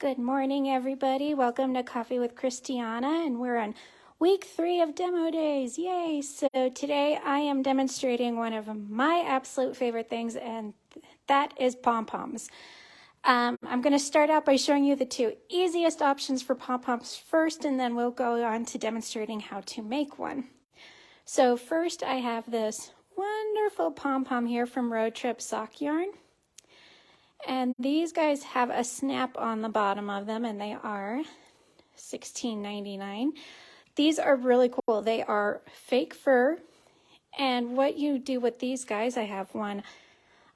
Good morning, everybody. Welcome to Coffee with Christiana, and we're on week 3 of demo days. Yay! So today I am demonstrating one of my absolute favorite things, and that is pom poms. I'm going to start out by showing you the 2 easiest options for pom poms first, and then we'll go on to demonstrating how to make one. So first I have this wonderful pom pom here from Road Trip Sock Yarn. And these guys have a snap on the bottom of them, and they are $16.99. These are really cool. They are fake fur, and what you do with these guys, I have one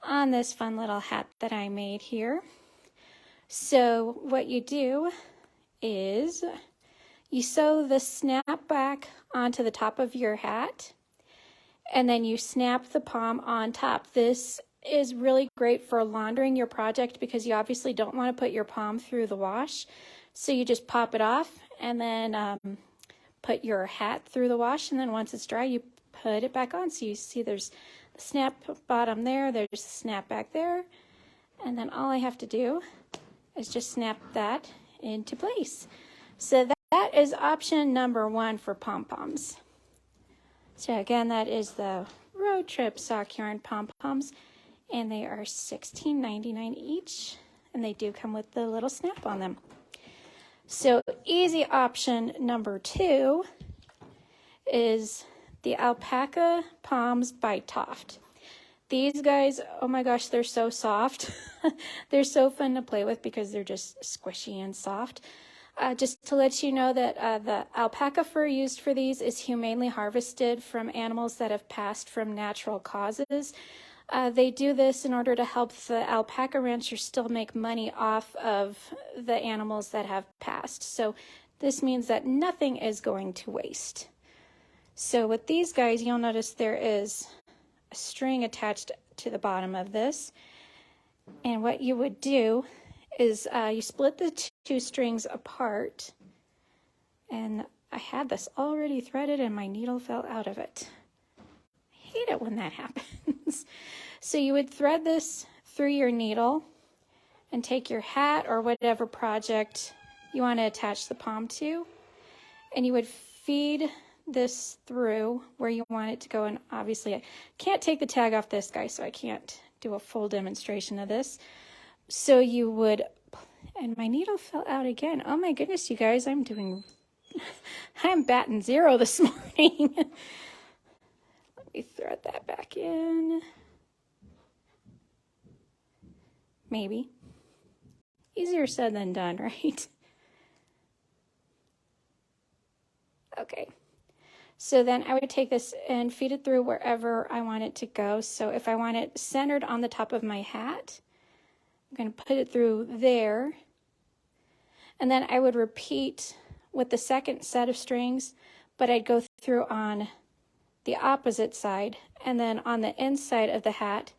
on this fun little hat that I made here. So what you do is you sew the snap back onto the top of your hat, and then you snap the pom on top. This is really great for laundering your project because you obviously don't want to put your pom through the wash. So you just pop it off and then put your hat through the wash, and then once it's dry you put it back on. So you see there's the snap bottom there, there's a snap back there, and then all I have to do is just snap that into place. So that is option number 1 for pom poms. So again, that is the Road Trip Sock Yarn pom poms, and they are $16.99 each, and they do come with the little snap on them. So easy option number 2 is the Alpaca Poms by Toft. These guys, oh my gosh, they're so soft. They're so fun to play with because they're just squishy and soft. Just to let you know that the alpaca fur used for these is humanely harvested from animals that have passed from natural causes. They do this in order to help the alpaca ranchers still make money off of the animals that have passed. So this means that nothing is going to waste. So with these guys, you'll notice there is a string attached to the bottom of this. And what you would do is you split the 2 strings apart. And I had this already threaded and my needle fell out of it. I hate it when that happens. So you would thread this through your needle and take your hat or whatever project you want to attach the pom to, and you would feed this through where you want it to go. And obviously I can't take the tag off this guy, so I can't do a full demonstration of this. So you would, and my needle fell out again. Oh my goodness, you guys, I'm batting 0 this morning. Let me thread that back in. Maybe. Easier said than done, right? Okay. So then I would take this and feed it through wherever I want it to go. So if I want it centered on the top of my hat, I'm going to put it through there. And then I would repeat with the second set of strings, but I'd go through on the opposite side. And then on the inside of the hat,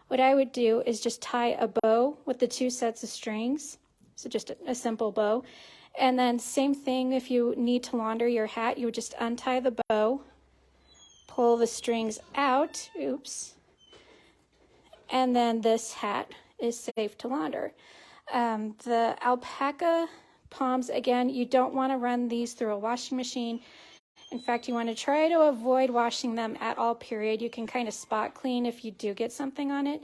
what I would do is just tie a bow with the 2 sets of strings. So just a simple bow. And then same thing, if you need to launder your hat, you would just untie the bow, pull the strings out, oops, and then this hat is safe to launder. The alpaca poms, again, you don't want to run these through a washing machine. In fact, you want to try to avoid washing them at all, period. You can kind of spot clean if you do get something on it.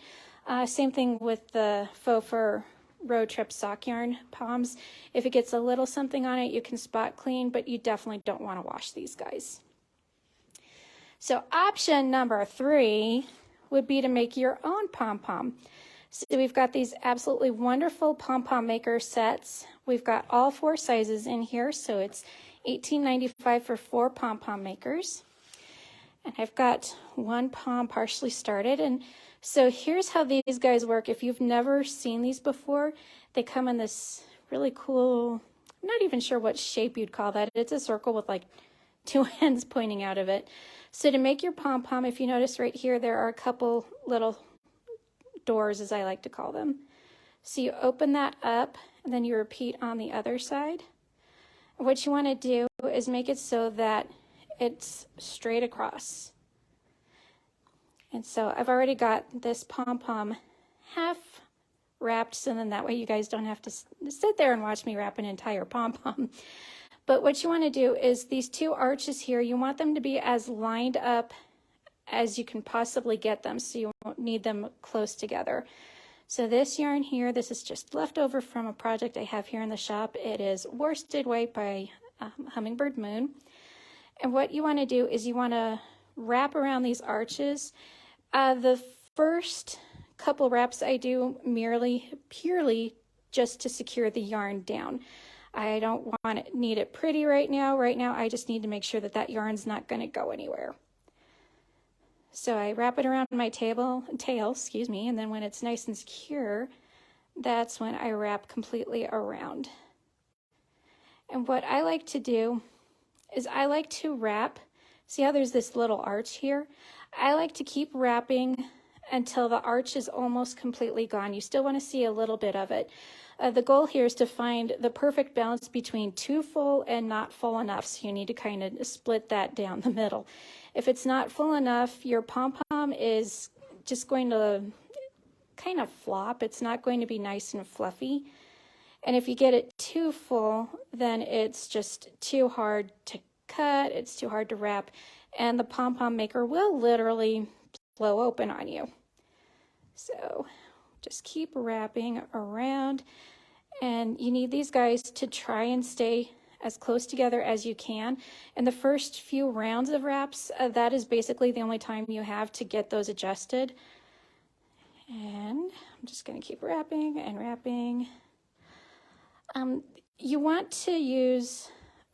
Same thing with the faux fur Road Trip Sock Yarn poms. If it gets a little something on it, you can spot clean, but you definitely don't want to wash these guys. So option number 3 would be to make your own pom pom. So we've got these absolutely wonderful pom pom maker sets. We've got all 4 sizes in here, so it's $18.95 for 4 pom pom makers. And I've got 1 pom partially started. And so here's how these guys work. If you've never seen these before, they come in this really cool, I'm not even sure what shape you'd call that. It's a circle with like 2 ends pointing out of it. So to make your pom pom, if you notice right here, there are a couple little doors, as I like to call them. So you open that up and then you repeat on the other side. What you want to do is make it so that it's straight across. And so I've already got this pom pom half wrapped, so then that way you guys don't have to sit there and watch me wrap an entire pom-pom. But what you want to do is these two arches here, you want them to be as lined up as you can possibly get them, so you won't need them close together. So this yarn here, this is just leftover from a project I have here in the shop. It is Worsted Weight by Hummingbird Moon. And what you want to do is you want to wrap around these arches. The first couple wraps I do purely just to secure the yarn down. I don't need it pretty right now. Right now I just need to make sure that that yarn's not going to go anywhere. So I wrap it around my tail, and then when it's nice and secure, that's when I wrap completely around. And what I like to do is I like to wrap, see how there's this little arch here? I like to keep wrapping until the arch is almost completely gone. You still want to see a little bit of it. The goal here is to find the perfect balance between too full and not full enough, so you need to kind of split that down the middle. If it's not full enough, your pom-pom is just going to kind of flop. It's not going to be nice and fluffy. And if you get it too full, then it's just too hard to cut, it's too hard to wrap, and the pom-pom maker will literally blow open on you. So just keep wrapping around, and you need these guys to try and stay as close together as you can. And the first few rounds of wraps, that is basically the only time you have to get those adjusted. And I'm just going to keep wrapping and wrapping. You want to use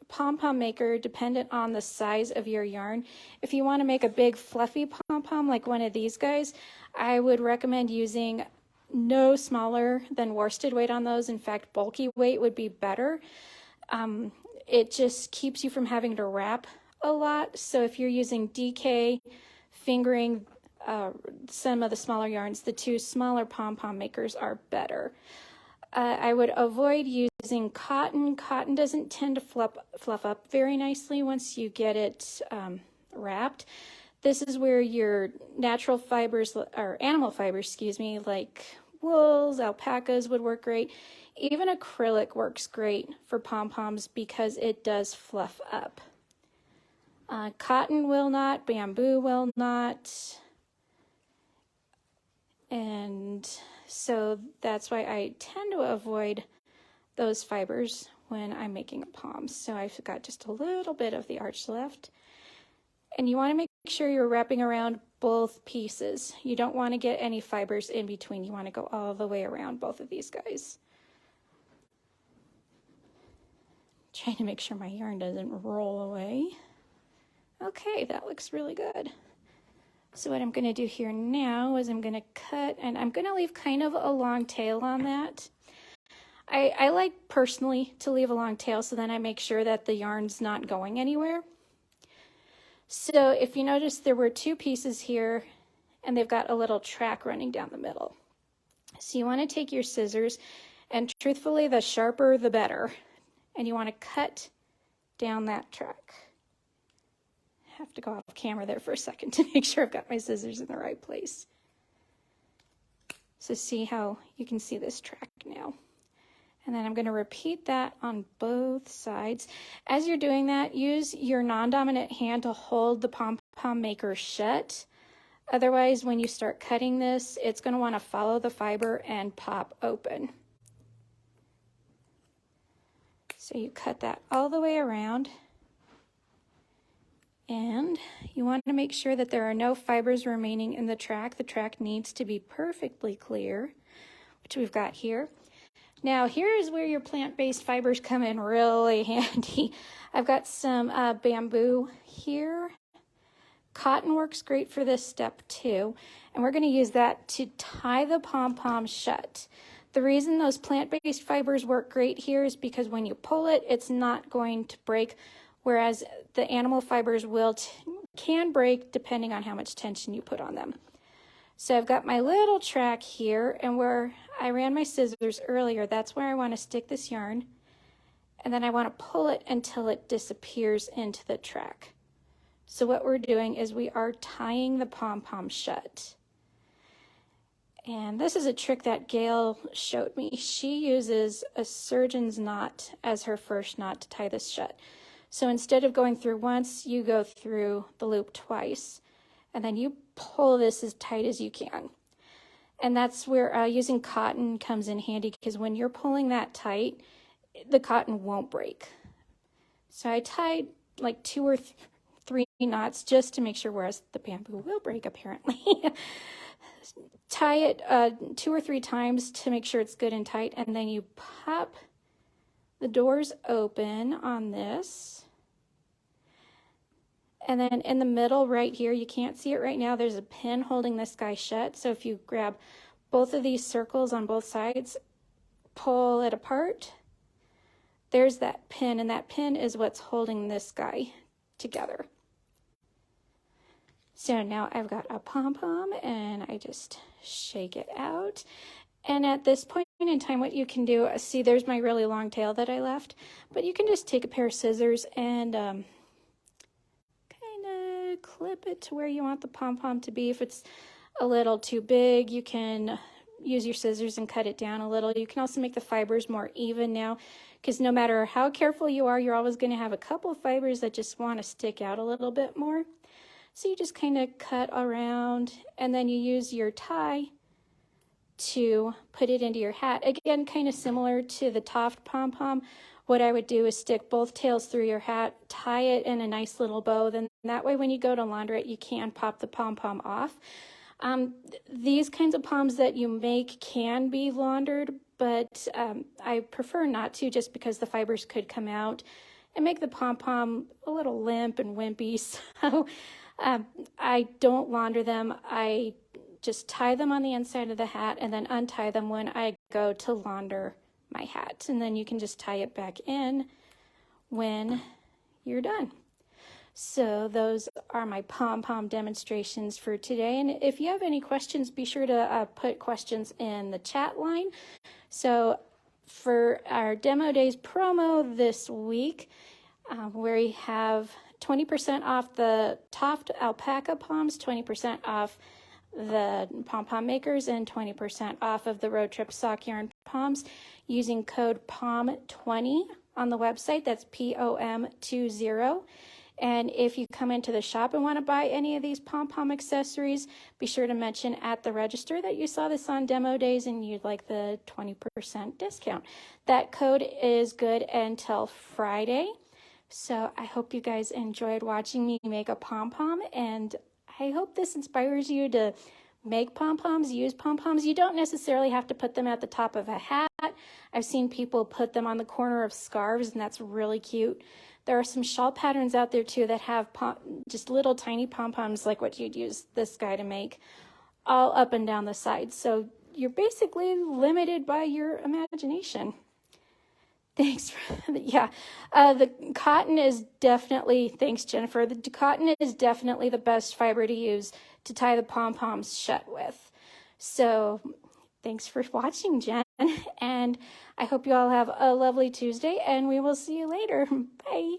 pom-pom maker dependent on the size of your yarn. If you want to make a big fluffy pom-pom like one of these guys, I would recommend using no smaller than worsted weight on those. In fact, bulky weight would be better. It just keeps you from having to wrap a lot. So if you're using DK, fingering some of the smaller yarns, the two smaller pom-pom makers are better. I would avoid using cotton. Cotton doesn't tend to fluff up very nicely once you get it wrapped. This is where your natural fibers, or animal fibers, excuse me, like wools, alpacas would work great. Even acrylic works great for pom-poms because it does fluff up. Cotton will not, bamboo will not, and so that's why I tend to avoid those fibers when I'm making a pom. So I've got just a little bit of the arch left. And you want to make sure you're wrapping around both pieces. You don't want to get any fibers in between. You want to go all the way around both of these guys. Trying to make sure my yarn doesn't roll away. Okay, that looks really good. So what I'm going to do here now is I'm going to cut, and I'm going to leave kind of a long tail on that. I like personally to leave a long tail, so then I make sure that the yarn's not going anywhere. So if you notice, there were two pieces here and they've got a little track running down the middle. So you want to take your scissors, and truthfully, the sharper the better, and you want to cut down that track. I have to go off camera there for a second to make sure I've got my scissors in the right place. So see how you can see this track now. And then I'm going to repeat that on both sides. As you're doing that, use your non-dominant hand to hold the pom-pom maker shut. Otherwise, when you start cutting this, it's going to want to follow the fiber and pop open. So you cut that all the way around. And you want to make sure that there are no fibers remaining in the track. The track needs to be perfectly clear, which we've got here. Now, here is where your plant-based fibers come in really handy. I've got some bamboo here. Cotton works great for this step too, and we're going to use that to tie the pom-pom shut. The reason those plant-based fibers work great here is because when you pull it, it's not going to break, whereas the animal fibers can break depending on how much tension you put on them. So I've got my little track here, and where I ran my scissors earlier, that's where I want to stick this yarn, and then I want to pull it until it disappears into the track. So what we're doing is we are tying the pom-pom shut. And this is a trick that Gail showed me. She uses a surgeon's knot as her first knot to tie this shut. So instead of going through once, you go through the loop twice. And then you pull this as tight as you can. And that's where using cotton comes in handy, because when you're pulling that tight, the cotton won't break. So I tied like 2 or 3 knots just to make sure, whereas the bamboo will break apparently. Tie it 2 or 3 times to make sure it's good and tight, and then you pop the doors open on this. And then in the middle right here, you can't see it right now, there's a pin holding this guy shut. So if you grab both of these circles on both sides, pull it apart, there's that pin, and that pin is what's holding this guy together. So now I've got a pom-pom, and I just shake it out. And at this point in time, what you can do, see, there's my really long tail that I left, but you can just take a pair of scissors and kind of clip it to where you want the pom-pom to be. If it's a little too big, you can use your scissors and cut it down a little. You can also make the fibers more even now, because no matter how careful you are, you're always going to have a couple of fibers that just want to stick out a little bit more. So you just kind of cut around, and then you use your tie to put it into your hat. Again, kind of similar to the Toft pom-pom. What I would do is stick both tails through your hat, tie it in a nice little bow, then that way when you go to launder it, you can pop the pom-pom off. These kinds of poms that you make can be laundered, but I prefer not to, just because the fibers could come out and make the pom-pom a little limp and wimpy. So I don't launder them. I just tie them on the inside of the hat and then untie them when I go to launder my hat. And then you can just tie it back in when you're done. So those are my pom-pom demonstrations for today. And if you have any questions, be sure to put questions in the chat line. So for our Demo Days promo this week, we have 20% off the Toft Alpaca Poms, 20% off the pom-pom makers, and 20% off of the Road Trip Sock Yarn Poms using code POM20 on the website. That's POM20. And if you come into the shop and want to buy any of these pom-pom accessories, be sure to mention at the register that you saw this on Demo Days and you'd like the 20% discount. That code is good until Friday. So I hope you guys enjoyed watching me make a pom-pom, and I hope this inspires you to make pom-poms, use pom-poms. You don't necessarily have to put them at the top of a hat. I've seen people put them on the corner of scarves, and that's really cute. There are some shawl patterns out there too that have just little tiny pom-poms like what you'd use this guy to make, all up and down the sides. So you're basically limited by your imagination. Thanks for the cotton is definitely, thanks Jennifer, the cotton is definitely the best fiber to use to tie the pom-poms shut with. So thanks for watching, Jen, and I hope you all have a lovely Tuesday, and we will see you later. Bye.